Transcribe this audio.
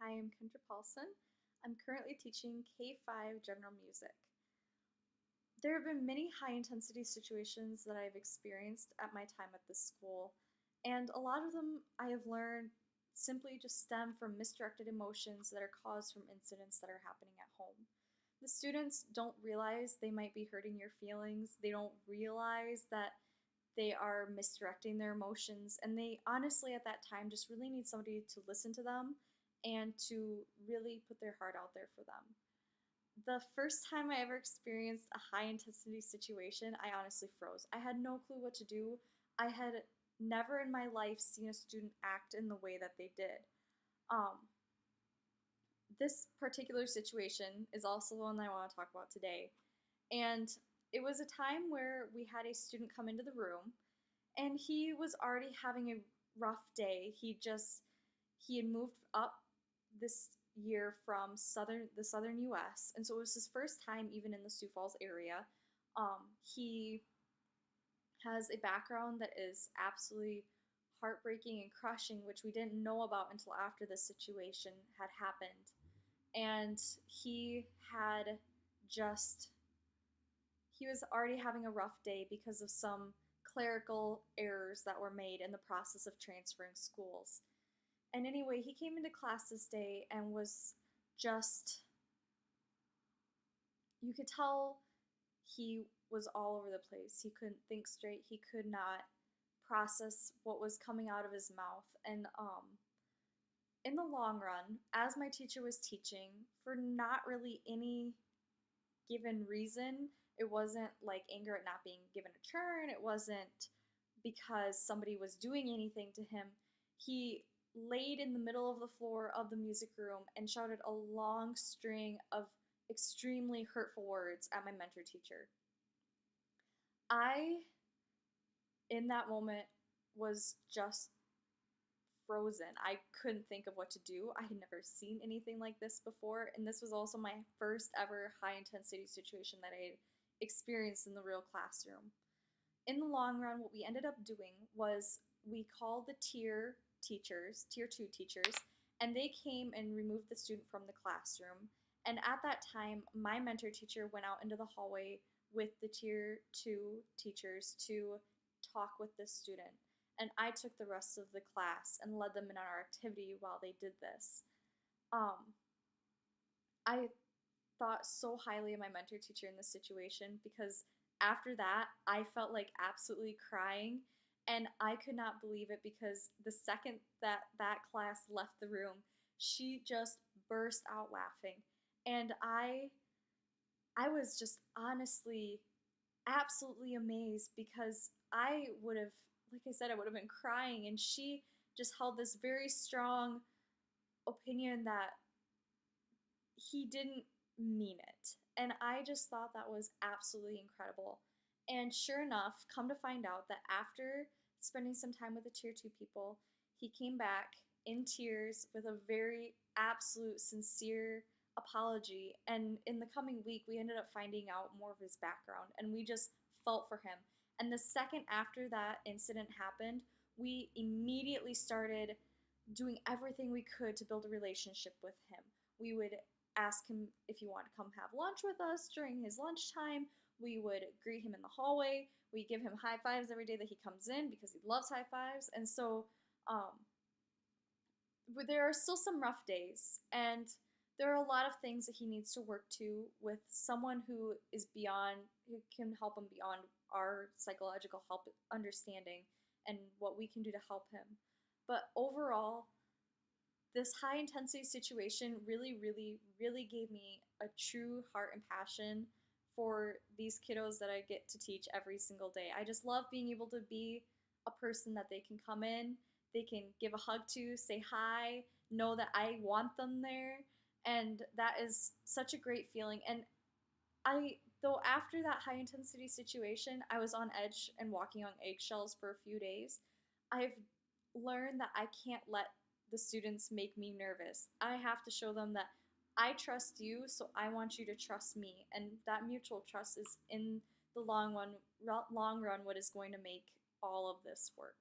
Hi, I'm Kendra Paulson. I'm currently teaching K-5 general music. There have been many high intensity situations that I've experienced at my time at this school, and a lot of them I have learned simply just stem from misdirected emotions that are caused from incidents that are happening at home. The students don't realize they might be hurting your feelings, they don't realize that they are misdirecting their emotions, and they honestly at that time just really need somebody to listen to them and to really put their heart out there for them. The first time I ever experienced a high intensity situation, I honestly froze. I had no clue what to do. I had never in my life seen a student act in the way that they did. Um, this particular situation is also the one that I want to talk about today. And it was a time where we had a student come into the room and he was already having a rough day. He had moved up this year from the southern US, and so it was his first time even in the Sioux Falls area. He has a background that is absolutely heartbreaking and crushing, which we didn't know about until after this situation had happened. And had just he was already having a rough day because of some clerical errors that were made in the process of transferring schools. And anyway, he came into class this day and was just, you could tell he was all over the place. He couldn't think straight. He could not process what was coming out of his mouth. And in the long run, as my teacher was teaching, for not really any given reason, it wasn't like anger at not being given a turn, it wasn't because somebody was doing anything to him. He laid in the middle of the floor of the music room and shouted a long string of extremely hurtful words at my mentor teacher. I, in that moment, was just frozen. I couldn't think of what to do. I had never seen anything like this before, and this was also my first ever high intensity situation that I had experienced in the real classroom. In the long run, what we ended up doing was we called the tier 2 teachers, and they came and removed the student from the classroom. And at that time, my mentor teacher went out into the hallway with the tier 2 teachers to talk with this student. And I took the rest of the class and led them in our activity while they did this. Um, I thought so highly of my mentor teacher in this situation because after that, I felt like absolutely crying, and I could not believe it because the second that that class left the room, she just burst out laughing. And I was just honestly absolutely amazed because I would have, like I said, I would have been crying, and she just held this very strong opinion that he didn't mean it. And I just thought that was absolutely incredible. And sure enough, come to find out that after spending some time with the tier 2 people, he came back in tears with a very absolute sincere apology. And in the coming week, we ended up finding out more of his background, and we just felt for him. And the second after that incident happened, we immediately started doing everything we could to build a relationship with him. We would ask him if he wanted to come have lunch with us during his lunchtime. We would greet him in the hallway. We give him high fives every day that he comes in because he loves high fives. And so there are still some rough days, and there are a lot of things that he needs to work to with someone who can help him beyond our psychological help understanding and what we can do to help him. But overall, this high intensity situation really, really, really gave me a true heart and passion for these kiddos that I get to teach every single day. I just love being able to be a person that they can come in, they can give a hug to, say hi, know that I want them there, and that is such a great feeling. And though after that high intensity situation, I was on edge and walking on eggshells for a few days, I've learned that I can't let the students make me nervous. I have to show them that I trust you, so I want you to trust me. And that mutual trust is in the long run what is going to make all of this work.